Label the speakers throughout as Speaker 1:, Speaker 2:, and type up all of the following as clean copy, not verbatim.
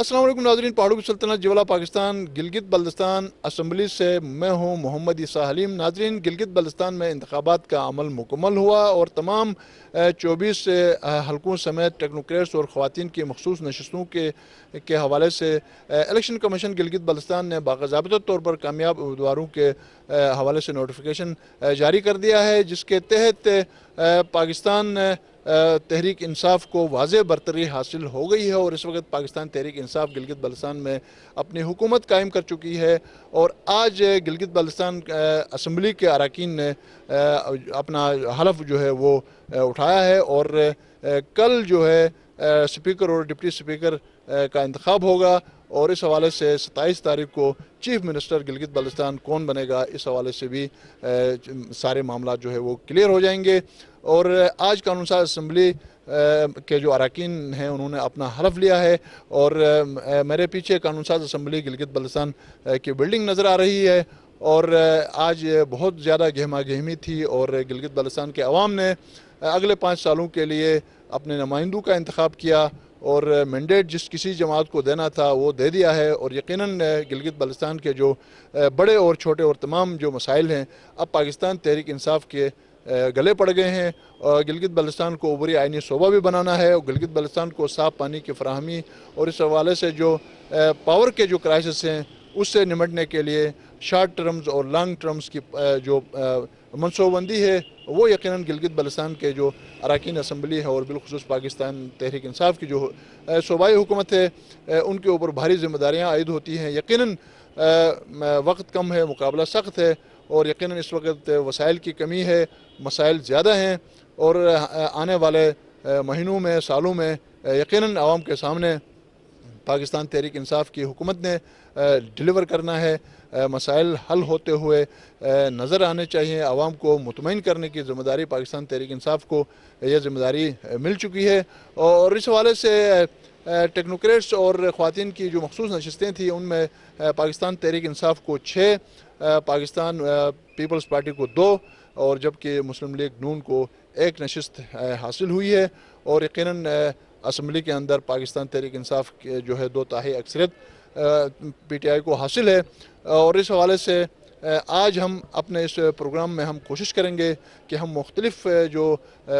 Speaker 1: अस्सलाम वालेकुम नाज़रीन, पहाड़ों की सल्तनत जिवला पाकिस्तान गिलगित बल्तिस्तान असम्बली से मैं हूँ मोहम्मद ईसा हलीम। नाज़रीन, गिलगित बल्तिस्तान में इंतखाबात का अमल मुकम्मल हुआ और तमाम 24 हलकों समेत टेक्नोक्रेट्स और ख़वातीन की मखसूस नशस्तों के हवाले से इलेक्शन कमीशन गिलगित बल्तिस्तान ने बाकाज़ाबिता तौर पर कामयाब उम्मीदवारों के हवाले से नोटिफिकेशन जारी कर दिया है, जिसके तहत पाकिस्तान तहरीक इंसाफ को वाज़ेह बरतरी हासिल हो गई है और इस वक्त पाकिस्तान तहरीक इंसाफ गिलगित बल्तिस्तान में अपनी हुकूमत कायम कर चुकी है। और आज गिलगित बल्तिस्तान असम्बली के अरकान ने अपना हलफ जो है वो उठाया है और कल जो है स्पीकर और डिप्टी स्पीकर का इंतखाब होगा और इस हवाले से 27 तारीख को चीफ मिनिस्टर गिलगित बल्तिस्तान कौन बनेगा, इस हवाले से भी सारे मामला जो है वो क्लियर हो जाएंगे। और आज कानून साज असम्बली के जो अरकान हैं उन्होंने अपना हलफ लिया है और मेरे पीछे कानून साज असम्बली गिलगित बल्तिस्तान की बिल्डिंग नज़र आ रही है और आज बहुत ज़्यादा गहमा गहमी थी और गिलगित बल्तिस्तान के अवाम ने अगले 5 सालों के लिए अपने नुमाइंदों का इंतखाब किया और मैंडेट जिस किसी जमात को देना था वो दे दिया है। और यकीनन गिलगित बल्तिस्तान के जो बड़े और छोटे और तमाम जो मसाइल हैं अब पाकिस्तान तहरीक इंसाफ के गले पड़ गए हैं। गिलगित बल्तिस्तान को उबरी आइनी शोबा भी बनाना है और गिलगित बल्तिस्तान को साफ़ पानी की फराहमी और इस हवाले से जो पावर के जो क्राइसिस हैं उससे निमटने के लिए शार्ट टर्म्स और लॉन्ग टर्म्स की जो मनसूबबंदी है वो यकीनन गिलगित बल्तिस्तान के जो अरकान असम्बली है और बिलखुसूस पाकिस्तान तहरीक इंसाफ की जो सूबाई हुकूमत है उनके ऊपर भारी जिम्मेदारियाँ आयद होती हैं। यकीनन वक्त कम है, मुकाबला सख्त है और यकीनन इस वक्त वसाइल की कमी है, मसाइल ज़्यादा हैं और आने वाले महीनों में, सालों में यकीनन आवाम के सामने पाकिस्तान तहरीक इंसाफ की हुकूमत ने डिलीवर करना है। मसाइल हल होते हुए नज़र आने चाहिए। आवाम को मुतमईन करने की ज़िम्मेदारी पाकिस्तान तहरीक इंसाफ को यह ज़िम्मेदारी मिल चुकी है और इस हवाले से टेक्नोक्रेट्स और ख़वातीन की जो मखसूस नशस्तें थी उनमें पाकिस्तान तहरीक इंसाफ को 6, पाकिस्तान पीपल्स पार्टी को 2 और जबकि मुस्लिम लीग नून को 1 नशस्त हासिल हुई है और यकीनन असम्बली के अंदर पाकिस्तान तहरीक इंसाफ के जो है 2/3 अक्सरियत PTI को हासिल है। और इस हवाले से आज हम अपने इस प्रोग्राम में हम कोशिश करेंगे कि हम मुख्तलिफ जो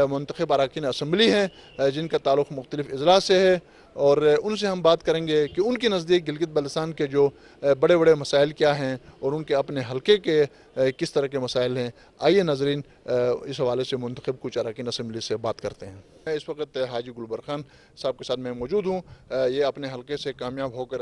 Speaker 1: मुंतखब अरकान असम्बली हैं जिनका ताल्लुक़ मुख्तलिफ अजला से है और उनसे हम बात करेंगे कि उनके नज़दीक गिलगित बल्तिस्तान के जो बड़े बड़े मसाइल क्या हैं और उनके अपने हलके के किस तरह के मसाइल हैं। आइए नाज़रीन इस हवाले से मुंतखब कुछ अरकान असम्बली से बात करते हैं। मैं इस वक्त हाजी गुलबर खान साहब के साथ मैं मौजूद हूँ। ये अपने हलके से कामयाब होकर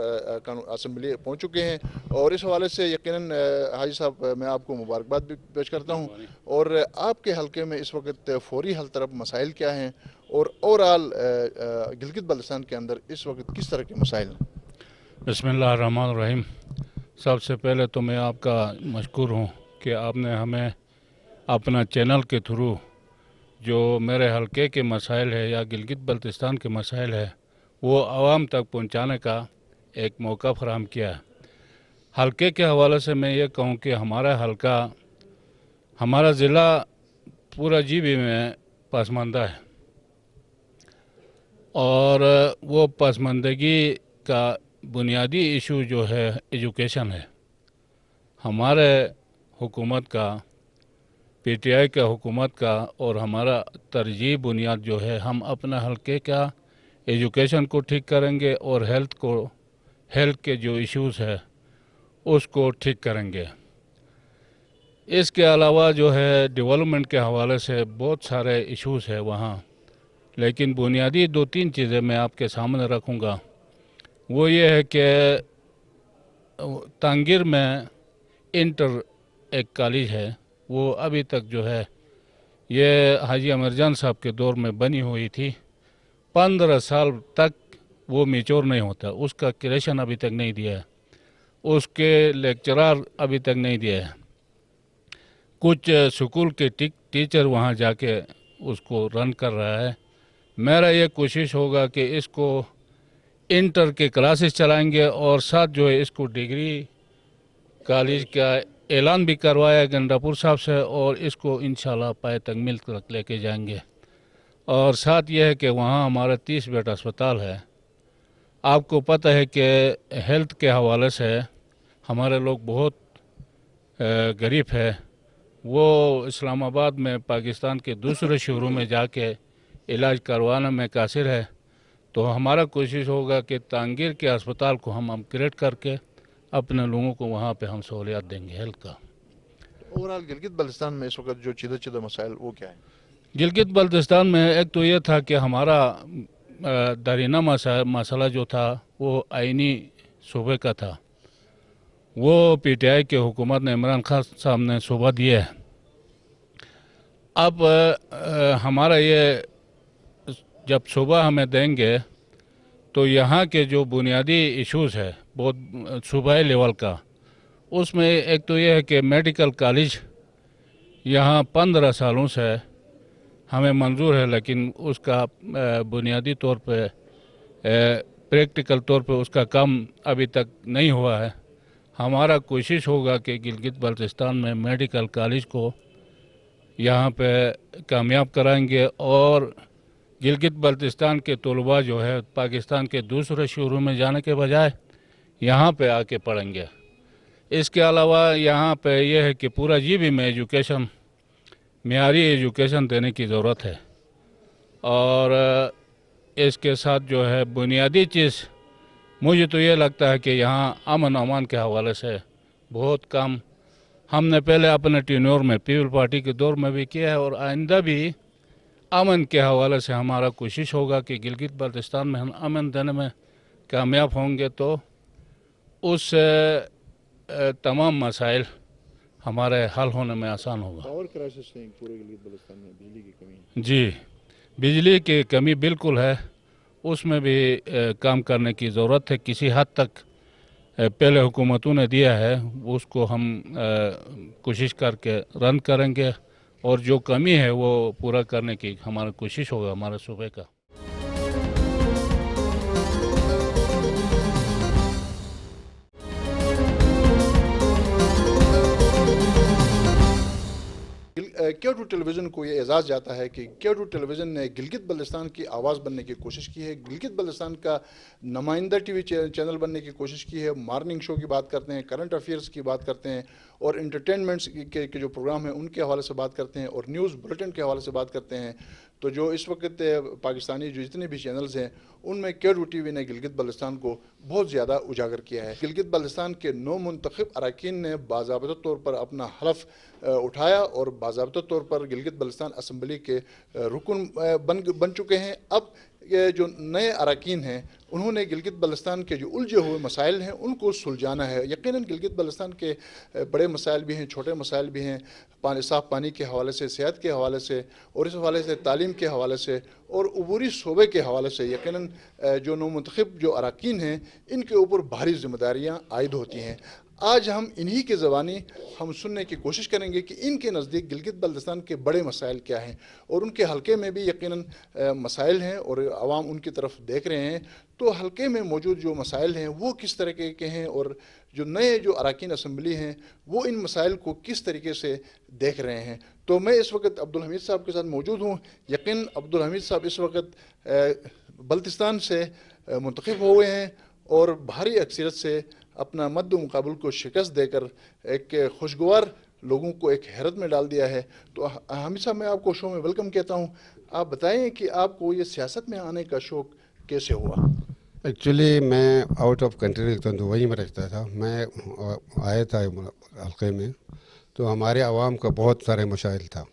Speaker 1: असम्बली पहुँच चुके हैं और इस हवाले से यकीनन हाजी साहब मैं आपको मुबारकबाद भी पेश करता हूँ। और आपके हलके में इस वक्त फौरी हल तरफ मसाइल क्या हैं और ओवरऑल गिलगित बल्तिस्तान के अंदर इस वक्त किस तरह के मसाइल हैं?
Speaker 2: बिस्मिल्लाहिर्रहमानिर्रहीम। सबसे पहले तो मैं आपका मशकूर हूँ कि आपने हमें अपना चैनल के थ्रू जो मेरे हलके के मसाइल है या गिलगित बल्तिस्तान के मसाइल है वो आवाम तक पहुँचाने का एक मौका फराहम किया है। हलके के हवाले से मैं ये कहूँ कि हमारा हलका, हमारा ज़िला पूरा GB में पसमानदा है और वो पसमानदगी का बुनियादी इशू जो है एजुकेशन है। हमारे हुकूमत का, PTI का हुकूमत का और हमारा तरजीह बुनियाद जो है हम अपना हलके का एजुकेशन को ठीक करेंगे और हेल्थ के जो इश्यूज़ है उसको ठीक करेंगे। इसके अलावा जो है डेवलपमेंट के हवाले से बहुत सारे इश्यूज़ है वहाँ, लेकिन बुनियादी 2-3 चीज़ें मैं आपके सामने रखूँगा। वो ये है कि तांगीर में इंटर एक कॉलेज है, वो अभी तक जो है ये हाजी अमरजान साहब के दौर में बनी हुई थी। 15 साल तक वो मैच्योर नहीं होता, उसका क्रेशन अभी तक नहीं दिया है, उसके लेक्चरर अभी तक नहीं दिया है। कुछ स्कूल के टीचर वहाँ जाके उसको रन कर रहा है। मेरा ये कोशिश होगा कि इसको इंटर के क्लासेस चलाएंगे और साथ जो है इसको डिग्री कॉलेज का ऐलान भी करवाया गंडापुर साहब से और इसको इंशाल्लाह पाए तक मिल तक लेके जाएंगे। और साथ ये है कि वहाँ हमारा 30 बेड अस्पताल है। آپ کو پتہ ہے کہ ہیلتھ کے حوالے سے ہمارے لوگ بہت غریب ہے. وہ اسلام آباد میں پاکستان کے دوسرے شہروں میں جا کے علاج کروانا میں قاصر ہے. تو ہمارا کوشش ہوگا کہ تانگیر کے اسپتال کو ہم اپگریڈ کر کے اپنے لوگوں کو وہاں پہ ہم سہولیات دیں گے ہیلتھ کا.
Speaker 1: اوورال گلگت بلتستان میں اس وقت جو چیدہ مسائل وہ کیا ہیں؟
Speaker 2: گلگت بلتستان میں ایک تو یہ تھا کہ ہمارا درینہ مسئلہ جو تھا وہ آئینی صوبے کا تھا. وہ پی ٹی آئی کے حکومت نے عمران خان صاحب نے صوبہ دیا ہے. اب ہمارا یہ جب صوبہ ہمیں دیں گے تو یہاں کے جو بنیادی ایشوز ہے بہت صوبائی لیول کا، اس میں ایک تو یہ ہے کہ میڈیکل کالج یہاں 15 سالوں سے ہمیں منظور ہے، لیکن اس کا بنیادی طور پہ پریکٹیکل طور پہ اس کا کام ابھی تک نہیں ہوا ہے. ہمارا کوشش ہوگا کہ گلگت بلتستان میں میڈیکل کالج کو یہاں پہ کامیاب کرائیں گے، اور گلگت بلتستان کے طلباء جو ہے پاکستان کے دوسرے شہروں میں جانے کے بجائے یہاں پہ آ کے پڑھیں گے. اس کے علاوہ یہاں پہ یہ ہے کہ پورا جی بی میں ایجوکیشن، معیاری ایجوکیشن دینے کی ضرورت ہے. اور اس کے ساتھ جو ہے بنیادی چیز مجھے تو یہ لگتا ہے کہ یہاں امن امان کے حوالے سے بہت کم ہم نے پہلے اپنے ٹینور میں پیپل پارٹی کے دور میں بھی کیا ہے، اور آئندہ بھی امن کے حوالے سے ہمارا کوشش ہوگا کہ گلگت بلتستان میں ہم امن دینے میں کامیاب ہوں گے تو اس سے تمام مسائل ہمارے حل ہونے میں آسان ہوگا.
Speaker 1: پاور کرائسس ہے پورے گلگت بلتستان میں، بجلی کی کمی.
Speaker 2: جی، بجلی کی کمی بالکل ہے، اس میں بھی کام کرنے کی ضرورت ہے. کسی حد تک پہلے حکومتوں نے دیا ہے، اس کو ہم کوشش کر کے رن کریں گے، اور جو کمی ہے وہ پورا کرنے کی ہمارا کوشش ہوگا ہمارے صوبے کا.
Speaker 1: کیو2 ٹیلی ویژن کو یہ اعزاز جاتا ہے کہ کیو2 ٹیلی ویژن نے گلگت بلتستان کی آواز بننے کی کوشش کی ہے، گلگت بلتستان کا نمائندہ ٹی وی چینل بننے کی کوشش کی ہے. مارننگ شو کی بات کرتے ہیں، کرنٹ افیئرز کی بات کرتے ہیں، اور انٹرٹینمنٹس کے جو پروگرام ہیں ان کے حوالے سے بات کرتے ہیں، اور نیوز بلیٹن کے حوالے سے بات کرتے ہیں. تو جو اس وقت پاکستانی جو جتنے بھی چینلز ہیں ان میں کیو2 ٹی وی نے گلگت بلتستان کو بہت زیادہ اجاگر کیا ہے. گلگت بلتستان کے 9 منتخب اراکین نے باضابطہ طور پر اپنا حلف اٹھایا اور باضابطہ طور پر گلگت بلتستان اسمبلی کے رکن بن چکے ہیں. اب یہ جو نئے اراکین ہیں انہوں نے گلگت بلتستان کے جو الجھے ہوئے مسائل ہیں ان کو سلجھانا ہے. یقیناً گلگت بلتستان کے بڑے مسائل بھی ہیں، چھوٹے مسائل بھی ہیں، صاف پانی کے حوالے سے، صحت کے حوالے سے، اور اس حوالے سے تعلیم کے حوالے سے، اور عبوری شعبے کے حوالے سے. یقیناً جو نو منتخب جو اراکین ہیں ان کے اوپر بھاری ذمہ داریاں عائد ہوتی ہیں. آج ہم انہی کے زبانی ہم سننے کی کوشش کریں گے کہ ان کے نزدیک گلگت بلتستان کے بڑے مسائل کیا ہیں، اور ان کے حلقے میں بھی یقیناً مسائل ہیں اور عوام ان کی طرف دیکھ رہے ہیں. تو حلقے میں موجود جو مسائل ہیں وہ کس طریقے کے ہیں، اور جو نئے جو اراکین اسمبلی ہیں وہ ان مسائل کو کس طریقے سے دیکھ رہے ہیں. تو میں اس وقت عبدالحمید صاحب کے ساتھ موجود ہوں. یقیناً عبدالحمید صاحب اس وقت بلتستان سے منتخب ہوئے ہیں اور بھاری اکثریت سے اپنا مد و مقابل کو شکست دے کر ایک خوشگوار لوگوں کو ایک حیرت میں ڈال دیا ہے. تو حمید صاحب، میں آپ کو شو میں ویلکم کہتا ہوں. آپ بتائیں کہ آپ کو یہ سیاست میں آنے کا شوق کیسے ہوا؟
Speaker 3: ایکچولی میں آؤٹ آف کنٹری رہتا ہوں، دبئی میں رہتا تھا. میں آیا تھا حلقے میں، تو ہمارے عوام کا بہت سارے مسائل تھا،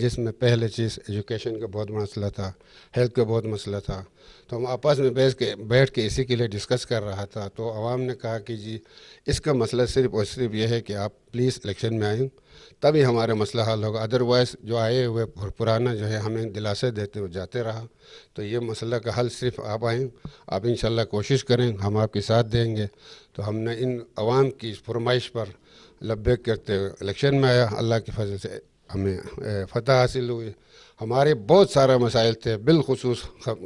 Speaker 3: جس میں پہلے چیز ایجوکیشن کا بہت مسئلہ تھا، ہیلتھ کا بہت مسئلہ تھا. تو ہم آپس میں بیٹھ کے اسی کے لیے ڈسکس کر رہا تھا. تو عوام نے کہا کہ جی اس کا مسئلہ صرف اور صرف یہ ہے کہ آپ پلیز الیکشن میں آئیں، تبھی ہمارا مسئلہ حل ہوگا. ادروائز جو آئے ہوئے پرانا جو ہے ہمیں دلاسے دیتے ہوئے جاتے رہا. تو یہ مسئلہ کا حل صرف آپ آئیں، آپ انشاءاللہ کوشش کریں، ہم آپ کے ساتھ دیں گے. تو ہم نے ان عوام کی فرمائش پر لبیک کرتے ہوئے الیکشن میں آیا. اللہ کی فضل سے ہمیں فتح حاصل ہوئی. ہمارے بہت سارے مسائل تھے، بالخصوص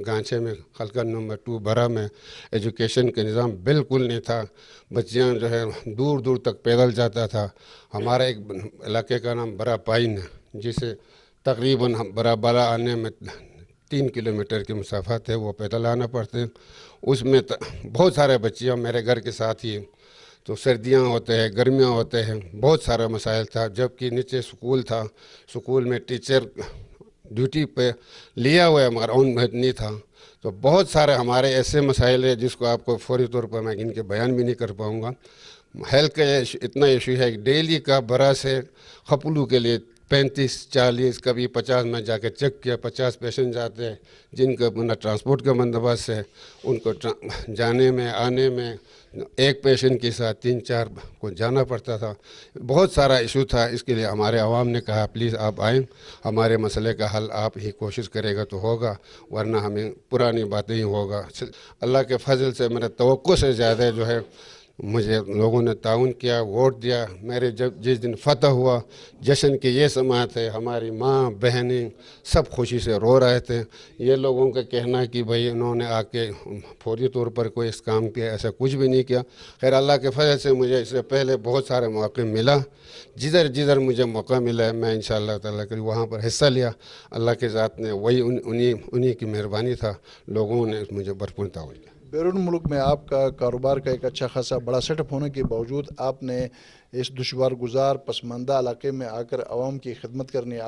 Speaker 3: گانچے میں حلقہ نمبر 2 برا میں ایجوکیشن کا نظام بالکل نہیں تھا. بچیاں جو ہے دور دور تک پیدل جاتا تھا. ہمارا ایک علاقے کا نام برا پائن ہے، جسے تقریباً برا بالا آنے میں 3 किलोमीटर के मुसाफत है, वो पैदल आना पड़ते हैं। उसमें बहुत सारे बच्चियाँ मेरे घर के साथ ही, तो सर्दियाँ होते हैं, गर्मियाँ होते हैं, बहुत सारा मसाइल था। जबकि नीचे स्कूल था, स्कूल में टीचर ड्यूटी पे लिया हुआ है मगर ऑन नहीं था। तो बहुत सारे हमारे ऐसे मसाइल हैं जिसको आपको फौरी तौर पर मैं इनके बयान भी नहीं कर पाऊँगा। हेल्थ का इतना इशू है कि डेली का बरा से खपलू के लिए 35-40 कभी 50 में जाके चेक किया, 50 पेशेंट जाते हैं जिनका ना ट्रांसपोर्ट का बंदोबस्त है, उनको जाने में आने में एक पेशेंट के साथ 3-4 को जाना पड़ता था। बहुत सारा इशू था। इसके लिए हमारे आवाम ने कहा प्लीज़ आप आएँ, हमारे मसले का हल आप ही कोशिश करेगा तो होगा, वरना हमें पुरानी बातें ही होगा। अल्लाह के फजल से मेरे तवक्को से ज़्यादा जो है मुझे लोगों ने ताउन किया, वोट दिया। मेरे जब जिस दिन फतह हुआ, जश्न के ये समात है, हमारी माँ बहनें सब खुशी से रो रहे थे। ये लोगों का कहना कि भाई इन्होंने आके फौरी तौर पर कोई इस काम किया, ऐसा कुछ भी नहीं किया। खैर अल्लाह के फजल से मुझे इससे पहले बहुत सारे मौके मिला, जिधर जिधर मुझे मौका मिला है मैं इंशाअल्लाह ताला के वहाँ पर हिस्सा लिया। अल्लाह के ज़ात ने वही उन्हीं की मेहरबानी था, लोगों ने मुझे भरपूर ताउन किया।
Speaker 1: बैरून मुल्क में आपका कारोबार का एक अच्छा खासा बड़ा सेटअप होने के बावजूद आपने इस दुश्वार गुजार पसमानदा इलाके में आकर आवाम की खिदमत करने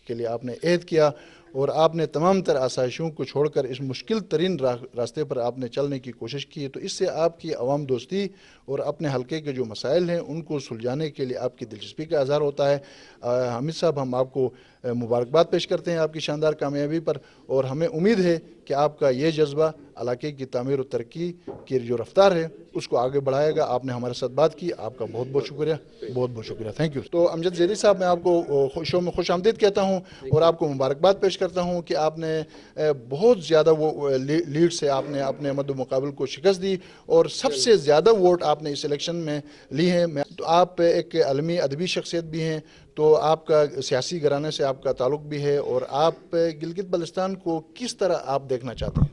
Speaker 1: के लिए आपने अहद किया और आपने तमाम तर आसाइशों को छोड़कर इस मुश्किल तरीन रास्ते पर आपने चलने की कोशिश की। तो इससे आपकी अवाम दोस्ती और अपने हलके के जो मसाइल हैं उनको सुलझाने के लिए आपकी दिलचस्पी का इज़हार होता है। हामिद साहब, हम आपको मुबारकबाद पेश करते हैं आपकी शानदार कामयाबी पर, और हमें उम्मीद है कि आपका ये जज्बा इलाके की तामीर और तरक्की की जो रफ्तार है उसको आगे बढ़ाएगा। आपने हमारे साथ बात की, आपका बहुत बहुत शुक्रिया, बहुत बहुत शुक्रिया, थैंक यू। तो अमजद ज़ैदी साहब, मैं आपको शो में खुश आमदीद कहता हूँ और आपको मुबारकबाद पेश करता हूँ कि आपने बहुत ज़्यादा वो लीड से आपने अपने मद्दे मुकाबिल को शिकस्त दी और सबसे ज़्यादा वोट आपने इस इलेक्शन में ली हैं। तो आप एक अलमी अदबी शख्सियत भी हैं, तो आपका सियासी घराने से आपका ताल्लुक़ भी है, और आप गिलगित बल्तिस्तान को किस तरह आप देखना चाहते हैं?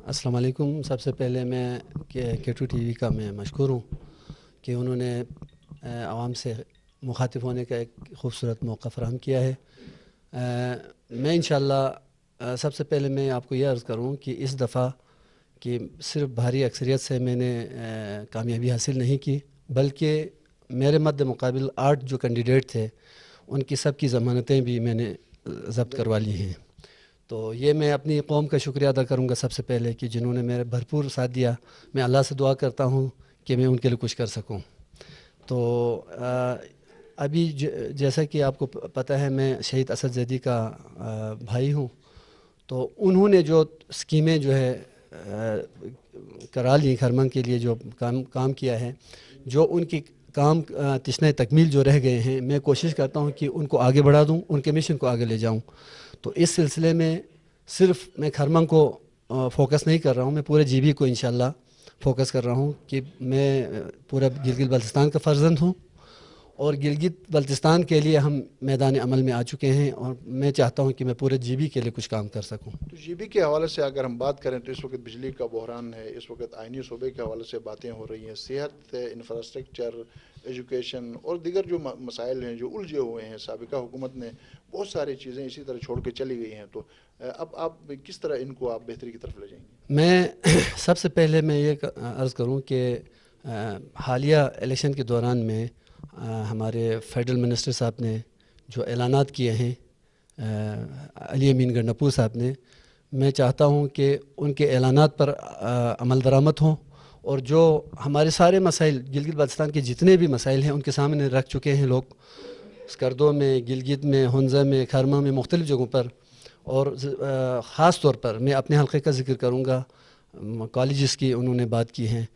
Speaker 4: अस्सलाम वालेकुम। सबसे पहले मैं K2 TV का मैं मशकूर हूँ कि उन्होंने आवाम से मुखातिब होने का एक ख़ूबसूरत मौका फ़राहम किया है। मैं इंशाअल्लाह सबसे पहले मैं आपको यह अर्ज़ करूँ कि इस दफ़ा कि सिर्फ भारी अक्सरियत से मैंने कामयाबी हासिल नहीं की, बल्कि मेरे मद्दे मुकाबिल 8 जो कैंडिडेट थे उनकी सब की ज़मानतें भी मैंने ज़ब्त करवा ली हैं। तो ये मैं अपनी कौम का शुक्रिया अदा करूँगा सबसे पहले कि जिन्होंने मेरे भरपूर साथ दिया। मैं अल्लाह से दुआ करता हूँ कि मैं उनके लिए कुछ कर सकूँ। तो अभी जैसा कि आपको पता है मैं शहीद असद ज़ैदी का भाई हूँ, तो उन्होंने जो स्कीमें जो है करा ली खरमन के लिए, जो काम किया है, जो उनकी काम तिश्ने तकमील जो रह गए हैं, मैं कोशिश करता हूँ कि उनको आगे बढ़ा दूँ, उनके मिशन को आगे ले जाऊँ। तो इस सिलसिले में सिर्फ मैं खरमन को फोकस नहीं कर रहा हूँ, मैं पूरे GB को इंशाल्लाह फोकस कर रहा हूँ कि मैं पूरा गिलगित बल्तिस्तान का फ़र्जंद हूँ और गिलगित बल्तिस्तान के लिए हम मैदान अमल में आ चुके हैं और मैं चाहता हूँ कि मैं पूरे GB के लिए कुछ काम कर सकूँ।
Speaker 1: तो GB के हवाले से अगर हम बात करें तो इस वक्त बिजली का बहरान है, इस वक्त आइनी शोबे के हवाले से बातें हो रही हैं, सेहत, इंफ्रास्ट्रक्चर, एजुकेशन और दीगर जो मसाइल हैं जो उलझे हुए हैं। साबिका हुकूमत ने बहुत सारी चीज़ें इसी तरह छोड़ के चली गई हैं, तो अब आप किस तरह इनको आप बेहतरी की तरफ ले जाएंगे?
Speaker 4: मैं सबसे पहले मैं ये अर्ज़ करूँ कि हालिया इलेक्शन के दौरान में हमारे फेडरल मिनिस्टर साहब ने जो ऐलानात किए हैं, अली अमीन गंडापुर साहब ने, मैं चाहता हूं कि उनके ऐलानात पर अमल दरामद हों और जो हमारे सारे मसाइल गिलगित बल्तिस्तान के जितने भी मसाइल हैं उनके सामने रख चुके हैं लोग, स्कर्दो में, गिलगित में, हुंजा में, खरमा में, मुख्तलिफ़ जगहों पर। और ख़ास तौर पर मैं अपने हल्के का ज़िक्र करूँगा, कॉलेजेस की उन्होंने बात की हैं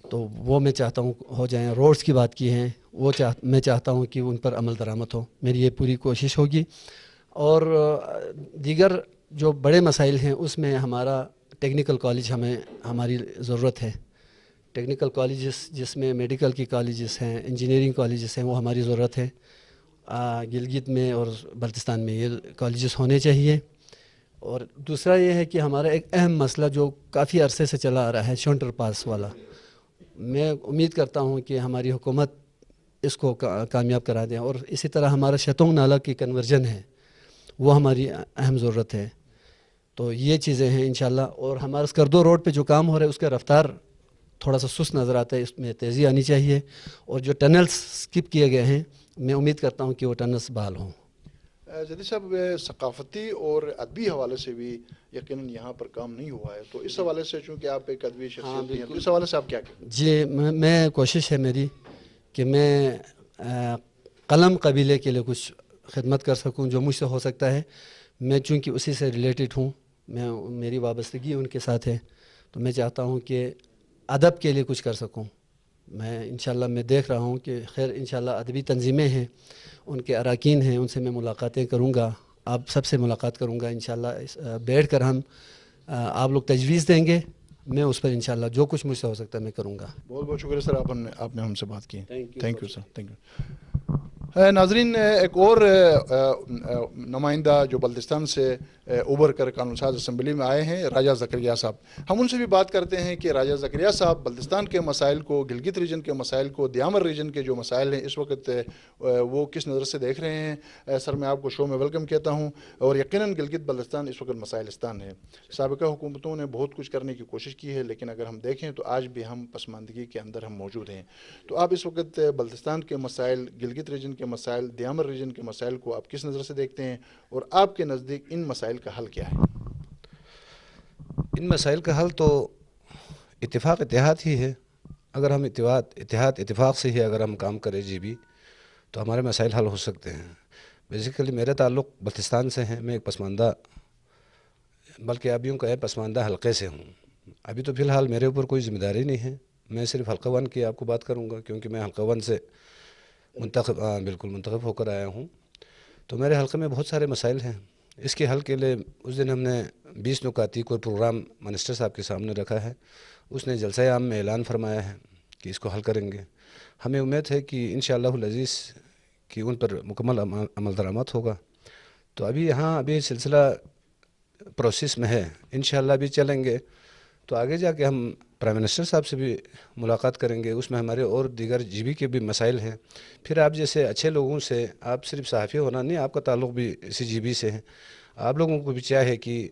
Speaker 4: तो वो मैं चाहता हूँ हो जाएं, रोड्स की बात की हैं वो मैं चाहता हूँ कि उन पर अमल दरामद हो। मेरी ये पूरी कोशिश होगी। और दीगर जो बड़े मसाइल हैं उसमें हमारा टेक्निकल कॉलेज हमारी ज़रूरत है। टेक्निकल कॉलेजेस जिसमें मेडिकल की कॉलेजेस हैं, इंजीनियरिंग कॉलेजेस हैं, वो हमारी ज़रूरत है। गिलगित में और बल्तिस्तान में ये कॉलेजेस होने चाहिए। और दूसरा ये है कि हमारा एक अहम मसला जो काफ़ी अरसे से चला आ रहा है, शंटर पास वाला, मैं उम्मीद करता हूँ कि हमारी हुकूमत इसको कामयाब करा दें। और इसी तरह हमारा शतोंग नाला की कन्वर्जन है, वो हमारी अहम ज़रूरत है। تو یہ چیزیں ہیں انشاءاللہ. اور ہمارا اسکردو روڈ پہ جو کام ہو رہا ہے اس کا رفتار تھوڑا سا سست نظر آتا ہے, اس میں تیزی آنی چاہیے. اور جو ٹنلز سکپ کیے گئے ہیں میں امید کرتا ہوں کہ وہ ٹنلز بحال ہوں.
Speaker 1: جدید صاحب, ثقافتی اور ادبی حوالے سے بھی یقیناً یہاں پر کام نہیں ہوا ہے, تو اس حوالے سے چونکہ آپ ایک ادبی شخصیت بھی ہیں, تو اس حوالے سے آپ کیا کہیں؟
Speaker 4: جی میں کوشش ہے میری کہ میں قلم قبیلے کے لیے کچھ خدمت کر سکوں جو مجھ سے ہو سکتا ہے. میں چونکہ اسی سے ریلیٹڈ ہوں, میری وابستگی ان کے ساتھ ہے, تو میں چاہتا ہوں کہ ادب کے لیے کچھ کر سکوں. میں انشاءاللہ میں دیکھ رہا ہوں کہ خیر انشاءاللہ ادبی تنظیمیں ہیں, ان کے اراکین ہیں, ان سے میں ملاقاتیں کروں گا, آپ سب سے ملاقات کروں گا انشاءاللہ. بیٹھ کر ہم آپ لوگ تجویز دیں گے, میں اس پر انشاءاللہ جو کچھ مجھ سے ہو سکتا ہے میں کروں گا.
Speaker 1: بہت بہت شکریہ سر, آپ نے ہم سے بات کی. Thank you sir, thank you. ناظرین, ایک اور نمائندہ جو بلتستان سے ابھر کر قانون ساز اسمبلی میں آئے ہیں, راجہ زکریا صاحب. ہم ان سے بھی بات کرتے ہیں کہ راجہ زکریا صاحب بلتستان کے مسائل کو, گلگت ریجن کے مسائل کو, دیامر ریجن کے جو مسائل ہیں اس وقت وہ کس نظر سے دیکھ رہے ہیں. سر میں آپ کو شو میں ویلکم کہتا ہوں, اور یقیناً گلگت بلتستان اس وقت مسائلستان ہے. سابقہ حکومتوں نے بہت کچھ کرنے کی کوشش کی ہے, لیکن اگر ہم دیکھیں تو آج بھی ہم پسماندگی کے اندر ہم موجود ہیں. تو آپ اس وقت بلتستان کے مسائل, گلگت ریجن کے مسائل, دیامر ریجن کے مسائل کو آپ کس نظر سے دیکھتے ہیں, اور آپ کے نزدیک ان مسائل کا حل کیا ہے؟
Speaker 5: ان مسائل کا حل تو اتحاد ہی ہے. اگر ہم اتفاق سے ہی اگر ہم کام کریں تو ہمارے مسائل حل ہو سکتے ہیں. بیسیکلی میرا تعلق بلتستان سے ہے. میں ایک پسماندہ, بلکہ اب یوں کہیں پسماندہ حلقے سے ہوں. ابھی تو فی الحال میرے اوپر کوئی ذمہ داری نہیں ہے. میں صرف حلقہ 1 کی آپ کو بات کروں گا, کیونکہ میں حلقہ 1 سے بالکل منتخب ہو کر آیا ہوں. تو میرے حلقے میں بہت سارے مسائل ہیں. اس کے حل کے لیے اس دن ہم نے 20 نکاتی کوئی پروگرام منسٹر صاحب کے سامنے رکھا ہے. اس نے جلسہ عام میں اعلان فرمایا ہے کہ اس کو حل کریں گے. ہمیں امید ہے کہ انشاءاللہ العزیز کہ ان پر مکمل عمل درآمد ہوگا. تو ابھی سلسلہ پروسیس میں ہے. انشاءاللہ ابھی چلیں گے تو آگے جا کے ہم پرائم منسٹر صاحب سے بھی ملاقات کریں گے. اس میں ہمارے اور دیگر کے بھی مسائل ہیں. پھر آپ جیسے اچھے لوگوں سے, آپ صرف صحافی ہونا نہیں, آپ کا تعلق بھی اسی سے ہے. آپ لوگوں کو بھی چاہے کہ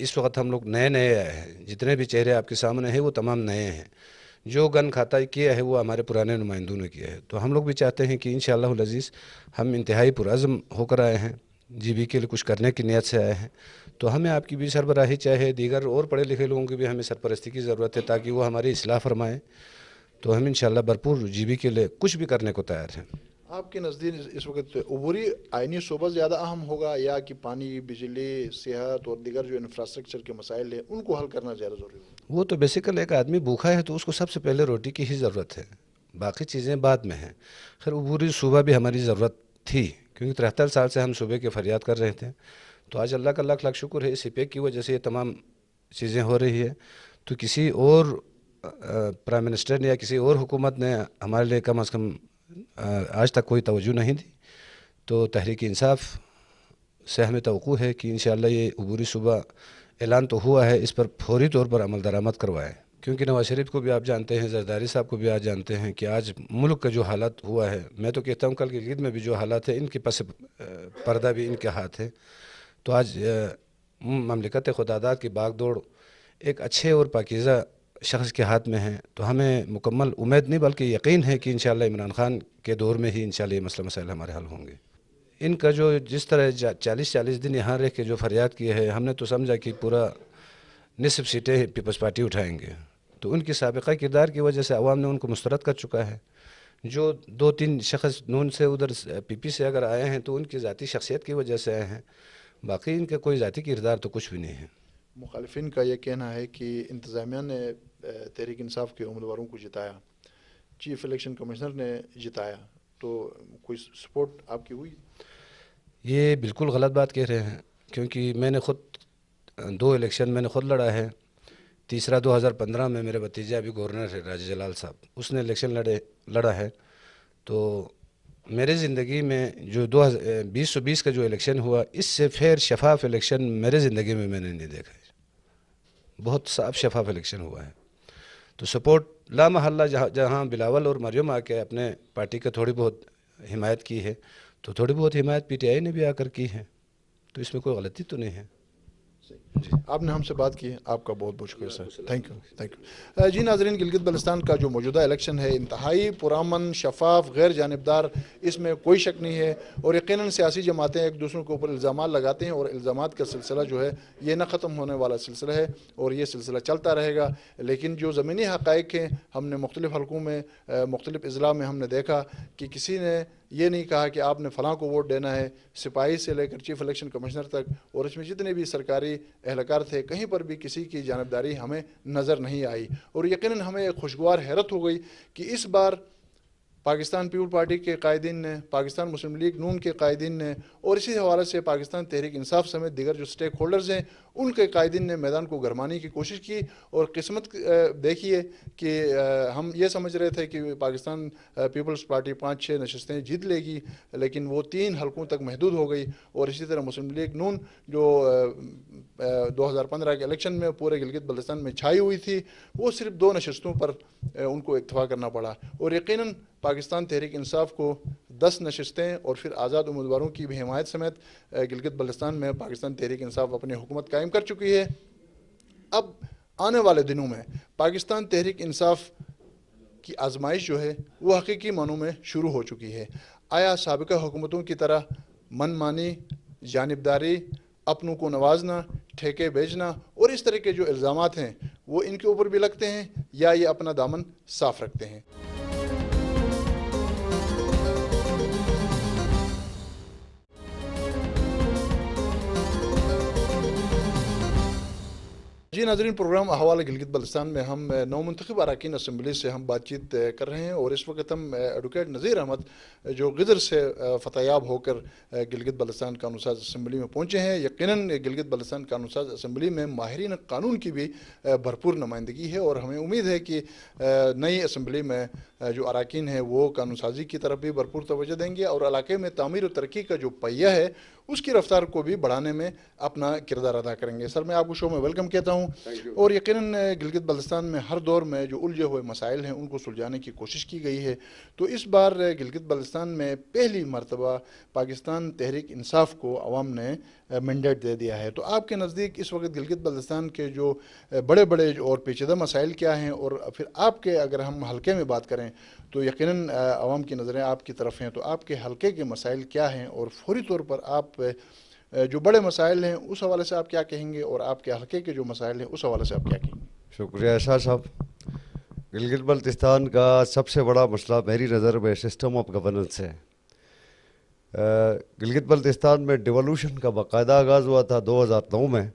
Speaker 5: اس وقت ہم لوگ نئے آئے ہیں. جتنے بھی چہرے آپ کے سامنے ہیں وہ تمام نئے ہیں. جو گن کھاتا کیا ہے وہ ہمارے پرانے نمائندوں نے کیا ہے. تو ہم لوگ بھی چاہتے ہیں کہ انشاءاللہ العزیز ہم انتہائی پرعزم ہو کر آئے ہیں, کے لیے کچھ کرنے کی نیت سے آئے ہیں. تو ہمیں آپ کی بھی سربراہی چاہے دیگر اور پڑھے لکھے لوگوں کی بھی ہمیں سرپرستی کی ضرورت ہے, تاکہ وہ ہماری اصلاح فرمائیں. تو ہم انشاءاللہ بھرپور کے لیے کچھ بھی کرنے کو تیار ہیں.
Speaker 1: آپ کے نزدیک اس وقت عبوری آئینی شعبہ زیادہ اہم ہوگا, یا کہ پانی, بجلی, صحت اور دیگر جو انفراسٹرکچر کے مسائل ہیں ان کو حل کرنا زیادہ ضروری ہوگا؟
Speaker 5: وہ تو بیسیکل ایک آدمی بھوکا ہے تو اس کو سب سے پہلے روٹی کی ہی ضرورت ہے, باقی چیزیں بعد میں ہیں. خیر عبوری صوبہ بھی ہماری ضرورت تھی, کیونکہ 73 سال سے ہم صوبے کے فریاد کر رہے تھے. تو آج اللہ کا لاکھ شکر ہے, CPEC کی وجہ سے یہ تمام چیزیں ہو رہی ہے. تو کسی اور پرائم منسٹر نے یا کسی اور حکومت نے ہمارے لیے کم از کم آج تک کوئی توجہ نہیں دی. تو تحریک انصاف سے ہمیں توقع ہے کہ انشاءاللہ یہ عبوری صوبہ اعلان تو ہوا ہے, اس پر فوری طور پر عمل درآمد کروائے. کیونکہ نواز شریف کو بھی آپ جانتے ہیں, زرداری صاحب کو بھی آج جانتے ہیں کہ آج ملک کا جو حالت ہوا ہے, میں تو کہتا ہوں کل گلگت میں بھی جو حالات ہے ان کے پس پردہ بھی ان کے ہاتھ ہے. تو آج مملکت خداداد کی باغ دوڑ ایک اچھے اور پاکیزہ شخص کے ہاتھ میں ہے. تو ہمیں مکمل امید نہیں بلکہ یقین ہے کہ انشاءاللہ عمران خان کے دور میں ہی انشاءاللہ یہ مسائل ہمارے حل ہوں گے. ان کا جو جس طرح 40 دن یہاں رہ کے جو فریاد کیے ہے, ہم نے تو سمجھا کہ پورا نصف سیٹیں پیپلز پارٹی اٹھائیں گے. تو ان کی سابقہ کردار کی وجہ سے عوام نے ان کو مسترد کر چکا ہے. جو 2-3 شخص نون سے ادھر PP سے اگر آئے ہیں تو ان کی ذاتی شخصیت کی وجہ سے آئے ہیں, باقی ان کا کوئی ذاتی کردار تو کچھ بھی نہیں ہے.
Speaker 1: مخالفین کا یہ کہنا ہے کہ انتظامیہ نے تحریک انصاف کے امیدواروں کو جتایا, چیف الیکشن کمشنر نے جتایا, تو کوئی سپورٹ آپ کی ہوئی؟
Speaker 5: یہ بالکل غلط بات کہہ رہے ہیں, کیونکہ میں نے خود 2 الیکشن میں نے خود لڑا ہے. تیسرا 2015 میں میرے بھتیجا ابھی گورنر ہے راجہ جلال صاحب, اس نے الیکشن لڑا ہے. تو میرے زندگی میں جو 2020 کا جو الیکشن ہوا, اس سے پھر شفاف الیکشن میرے زندگی میں نے نہیں دیکھا ہے. بہت صاف شفاف الیکشن ہوا ہے. تو سپورٹ لا محلہ جہاں بلاول اور مریم آ کے اپنے پارٹی کا تھوڑی بہت حمایت کی ہے, تو تھوڑی بہت حمایت PTI نے بھی آ کر کی ہے. تو اس میں کوئی غلطی تو نہیں ہے.
Speaker 1: आपने हमसे बात की, आपका बहुत बहुत शुक्रिया सर, थैंक यू। जी नाज़रीन, गिलगित बल्तिस्तान का जो मौजूदा इलेक्शन है इंतहाई पुरअमन, शफाफ, गैर जानिबदार, इसमें कोई शक नहीं है। और यकीनन सियासी जमातें एक दूसरों के ऊपर इल्ज़ाम लगाते हैं और इल्ज़ामात का सिलसिला जो है ये न ख़त्म होने वाला सिलसिला है और ये सिलसिला चलता रहेगा। लेकिन जो ज़मीनी हक़ाइक़ हैं, हमने मुख्तलिफ़ हलकों में मुख्तलिफ़ अज़ला में हमने देखा कि किसी ने ये नहीं कहा कि आपने फ़लाँ को वोट देना है, सिपाही से लेकर चीफ इलेक्शन कमिश्नर तक और इसमें जितने भी सरकारी एहलकार थे, कहीं पर भी किसी की जानबदारी हमें नज़र नहीं आई। और यकीनन हमें एक खुशगवार हैरत हो गई कि इस बार पाकिस्तान पीपल पार्टी के कायदीन ने, पाकिस्तान मुस्लिम लीग नून के कायदीन ने और इसी हवाले से पाकिस्तान तहरीक इंसाफ समेत दीगर जो स्टेक होल्डर्स हैं उनके कायदीन ने मैदान को गरमाने की कोशिश की। और किस्मत देखिए कि हम ये समझ रहे थे कि पाकिस्तान पीपल्स पार्टी 5-6 नशस्तें जीत लेगी, लेकिन वो 3 हलकों तक महदूद हो गई। और इसी तरह मुस्लिम लीग नून जो 2015 के इलेक्शन में पूरे गिलगित बल्तिस्तान में छाई हुई थी, वो सिर्फ 2 नशस्तों पर उनको इक्तफा करना पड़ा। और यकीनन पाकिस्तान तहरीक इंसाफ को 10 नशस्तें और फिर आज़ाद उम्मीदवारों की भी हिमायत समेत गिलगित बल्तिस्तान में पाकिस्तान तहरीक इंसाफ अपनी हुकूमत कायम कर चुकी है। अब आने वाले दिनों में पाकिस्तान तहरीक इंसाफ की आजमाइश जो है वो हकीकी मानों में शुरू हो चुकी है। आया साबिका हुकूमतों की तरह मनमानी, जानिबदारी, अपनों को नवाजना, ठेके बेचना और इस तरह के जो इल्ज़ामात हैं वो इनके ऊपर भी लगते हैं या ये अपना दामन साफ रखते हैं? जी नाज़रीन, प्रोग्राम अहवाल गिलगित बल्तिस्तान में हम नौमुंतखब अरकान असम्बली से हम बातचीत कर रहे हैं और इस वक्त हम एडवोकेट नज़ीर अहमद जो गिदर से फ़तयाब होकर गिलगित बल्तिस्तान कानून साज असम्बली में पहुँचे हैं। यकीनन गिलगित बल्तिस्तान कानून साज असम्बली में माहिरीन कानून की भी भरपूर नुमाइंदगी है और हमें उम्मीद है कि नई असम्बली में जो अरकान हैं वो कानून साजी की तरफ भी भरपूर तवज्जो देंगे और इलाके में तामीर और तरक्की का जो पहिया है उसकी रफ्तार को भी बढ़ाने में अपना किरदार अदा करेंगे। सर, मैं आपको शो में वेलकम कहता हूँ। और यकीनन गिलगित बल्तिस्तान में हर दौर में जो उलझे हुए मसाइल हैं उनको सुलझाने की कोशिश की गई है। तो इस बार गिलगित बल्तिस्तान में पहली मरतबा पाकिस्तान तहरीक इंसाफ को अवाम ने मैंडेट दे दिया है। तो आपके नज़दीक इस वक्त गिलगित बल्तिस्तान के जो बड़े बड़े और पेचीदा मसाइल क्या हैं और फिर आपके अगर हम हल्के में बात करें तो यकीनन अवाम की नज़रें आपकी तरफ हैं, तो आपके हल्के के मसाइल क्या हैं और फौरी तौर पर आप जो बड़े मसाइल हैं उस हवाले से आप क्या कहेंगे और आपके हल्के के जो मसाइल हैं उस हवाले से आप क्या कहेंगे?
Speaker 6: शुक्रिया एहसास साहब। गिलगित बल्तिस्तान का सबसे बड़ा मसला मेरी नज़र में सिस्टम ऑफ गवर्नेंस है। गिलगित बल्तिस्तान में डिवोल्यूशन का बाकायदा आगाज़ हुआ था 2009 में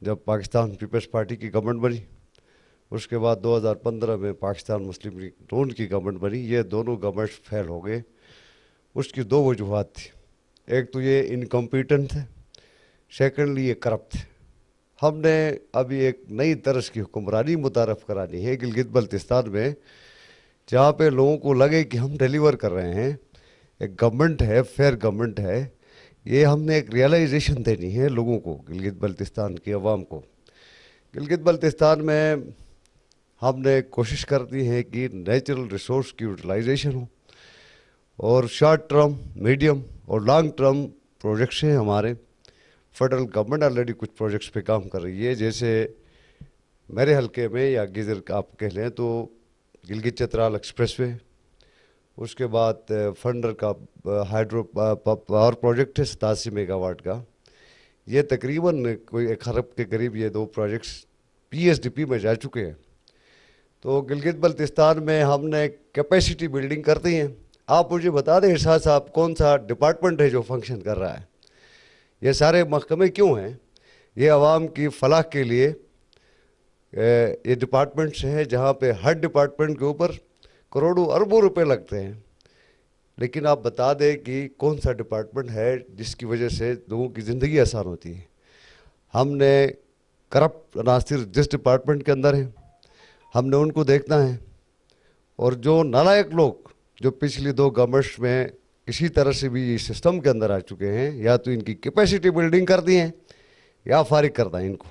Speaker 6: जब पाकिस्तान पीपल्स पार्टी की गवर्नमेंट बनी। उसके बाद 2015 में पाकिस्तान मुस्लिम लीग नून की गवर्नमेंट बनी। ये दोनों गवर्नमेंट्स फेल हो गए। उसकी 2 वजूहात थी। एक तो ये इनकम्पिटेंट थे, सेकेंडली ये करप्ट थे। हमने अभी एक नई तरह की हुक्मरानी मुतारफ़ करानी है गिलगित बल्तिस्तान में, जहाँ पे लोगों को लगे कि हम डिलीवर कर रहे हैं, एक गवर्नमेंट है, फेयर गवर्नमेंट है। ये हमने एक रियलाइजेशन देनी है लोगों को, गिलगित बल्तिस्तान की आवाम को। गिलगित बल्तिस्तान में हमने कोशिश करनी है कि नेचुरल रिसोर्स की यूटिलाइजेशन हो और शॉर्ट टर्म, मीडियम और लॉन्ग टर्म प्रोजेक्ट्स हैं हमारे। फेडरल गवर्नमेंट ऑलरेडी कुछ प्रोजेक्ट्स पे काम कर रही है, जैसे मेरे हलके में या गिजर आप कह लें तो गिलगित चतराल एक्सप्रेसवे, उसके बाद फंडर का हाइड्रो पावर प्रोजेक्ट है 87 मेगावाट का। ये तकरीबन कोई 1 अरब के करीब ये 2 प्रोजेक्ट्स PSDP में जा चुके हैं। तो गिलगित बल्तिस्तान में हमने कैपेसिटी बिल्डिंग करती हैं। आप मुझे बता दें एहसास साहब, कौन सा डिपार्टमेंट है जो फंक्शन कर रहा है? ये सारे महकमे क्यों हैं? ये आवाम की फलाह के लिए ये डिपार्टमेंट्स हैं जहाँ पे हर डिपार्टमेंट के ऊपर करोड़ों अरबों रुपए लगते हैं। लेकिन आप बता दें कि कौन सा डिपार्टमेंट है जिसकी वजह से लोगों की ज़िंदगी आसान होती है? हमने करप्ट अनासिर जिस डिपार्टमेंट के अंदर हैं हमने उनको देखना है, और जो नालायक लोग जो पिछली 2 गवर्नमेंट्स में किसी तरह से भी सिस्टम के अंदर आ चुके हैं, या तो इनकी कैपेसिटी बिल्डिंग कर दी है या फारिग कर दें इनको।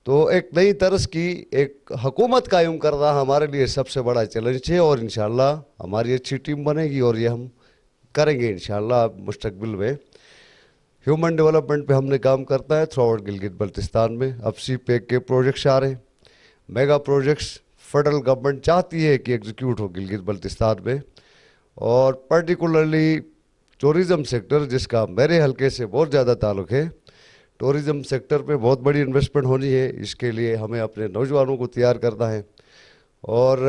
Speaker 6: तो एक नई तरह की एक हुकूमत कायम करना हमारे लिए सबसे बड़ा चैलेंज है और इंशाअल्लाह हमारी अच्छी टीम बनेगी और ये हम करेंगे इंशाअल्लाह मुस्तकबिल में। ह्यूमन डेवलपमेंट पे हमने काम करता है थ्रू आउट गिलगित बल्तिस्तान में। अब सी पैक के प्रोजेक्ट्स आ रहे हैं, मेगा प्रोजेक्ट्स फेडरल गवर्नमेंट चाहती है कि एग्जीक्यूट हो गिलगित बल्तिस्तान में, और पर्टिकुलरली टूरिज़म सेक्टर जिसका मेरे हलके से बहुत ज़्यादा ताल्लुक़ है, टूरिज़म सेक्टर पे बहुत बड़ी इन्वेस्टमेंट होनी है। इसके लिए हमें अपने नौजवानों को तैयार करना है। और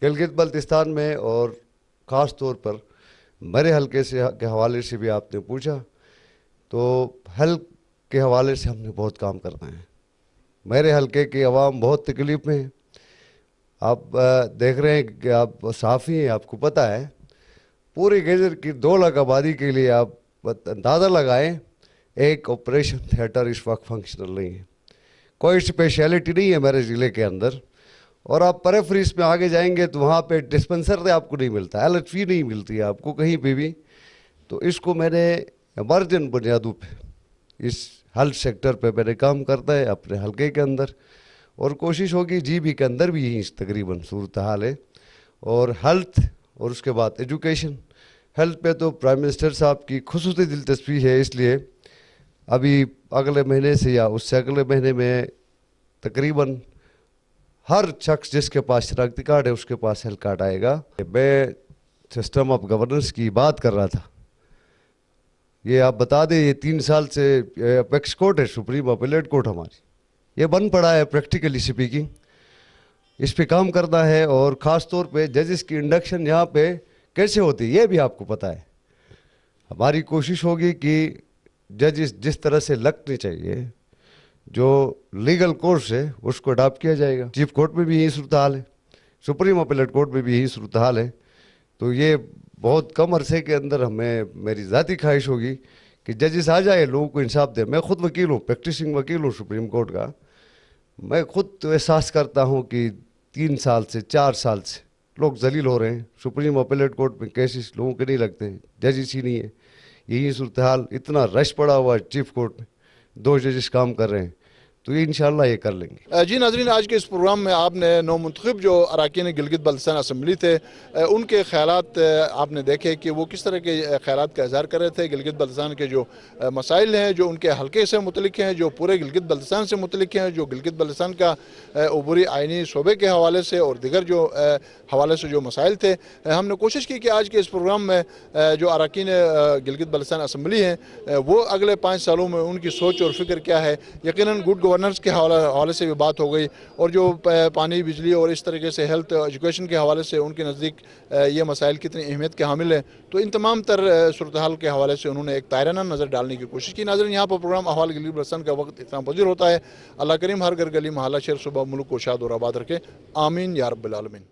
Speaker 6: गिलगित बल्तिस्तान में और ख़ास तौर पर मेरे हलके से के हवाले से भी आपने पूछा, तो हेल्थ के हवाले से हमने बहुत काम करना है। मेरे हलके की आवाम बहुत तकलीफ़ में है। आप देख रहे हैं कि आप साफ़ी हैं, आपको पता है पूरे गेजर की 2 लाख आबादी के लिए आप अंदाज़ा लगाएं, एक ऑपरेशन थिएटर इस वक्त फंक्शनल नहीं है, कोई स्पेशलिटी नहीं है मेरे ज़िले के अंदर। और आप पेरिफेरीज में आगे जाएंगे तो वहाँ पे डिस्पेंसर आपको नहीं मिलता, LHV नहीं मिलती है आपको कहीं पे भी। तो इसको मैंने इमरजेंट बुनियादों पे इस हेल्थ सेक्टर पे मैंने काम करता है अपने हलके के अंदर, और कोशिश होगी GB के अंदर भी यही तकरीबन सूरत हाल है। और हेल्थ और उसके बाद एजुकेशन, हेल्थ पे तो प्राइम मिनिस्टर साहब की खुसूसी दिलचस्पी है, इसलिए अभी अगले महीने से या उससे अगले महीने में तकरीबन हर शख्स जिसके पास शनाख्ती कार्ड है उसके पास हेल्थ कार्ड आएगा। मैं सिस्टम ऑफ गवर्नेंस की बात कर रहा था, ये आप बता दें ये 3 साल से अपेक्स कोर्ट है, सुप्रीम अपीलेट कोर्ट हमारी, ये बन पड़ा है प्रैक्टिकली स्पीकिंग। इस पे काम करना है, और ख़ास तौर पे जजेस की इंडक्शन यहाँ पे कैसे होती है ये भी आपको पता है। हमारी कोशिश होगी कि जजेस जिस तरह से लगने चाहिए, जो लीगल कोर्स है उसको अडॉप्ट किया जाएगा। चीफ कोर्ट में भी यही सूरत हाल है, सुप्रीम अपीलेट कोर्ट में भी यही सूरत हाल है। तो ये बहुत कम अरसे के अंदर हमें, मेरी ज़ाती ख्वाहिश होगी कि जजेस आ जाए, लोगों को इंसाफ दे। मैं खुद वकील हूँ, प्रैक्टिसिंग वकील हूँ सुप्रीम कोर्ट का। मैं खुद तो एहसास करता हूँ कि 3 साल से 4 साल से लोग जलील हो रहे हैं। सुप्रीम अपीलेट कोर्ट में केसेस लोगों के नहीं लगते, जजेस ही नहीं है। यही सूरत हाल, इतना रश पड़ा हुआ है चीफ कोर्ट में, 2 जजेस काम कर रहे हैं, तो ये इंशाल्लाह ये कर लेंगे।
Speaker 1: जी नाज़रीन, आज के इस प्रोग्राम में आपने नौमुंतखब जो अरकान गिलगित बल्तिस्तान असम्बली थे उनके ख्यालात आपने देखे कि वो किस तरह के ख्यालात का इज़हार कर रहे थे। गिलगित बल्तिस्तान के जो मसाइल हैं जो उनके हल्के से मुतलिक हैं, जो पूरे गिलगित बल्तिस्तान से मुतलिक हैं, जो गिलगित बल्तिस्तान का अबूरी आइनी शोबे के हवाले से और दिगर जो हवाले से जो मसाइल थे, हमने कोशिश की कि आज के इस प्रोग्राम में जो अरकान गिलगित बल्तिस्तान असम्बली हैं वो अगले 5 सालों में उनकी सोच और फिक्र क्या है। यकीनन गुड गवर्नेंस के हवाले से भी बात हो गई, और जो पानी, बिजली और इस तरीके से हेल्थ, एजुकेशन के हवाले से उनके नज़दीक ये मसाइल कितनी अहमियत के हामिल हैं। तो इन तमाम तर सूरत हाल के हवाले से उन्होंने एक तायराना नज़र डालने की कोशिश की। नाज़रीन, यहाँ पर प्रोग्राम अहवाल गिलगित बल्तिस्तान का वक्त इतना पजीर होता है। अल्लाह करीम हर घर गली महल्ला शहर सुबह मुल्क को शाद और आबाद रखे। आमीन या रब्बिल आलमीन।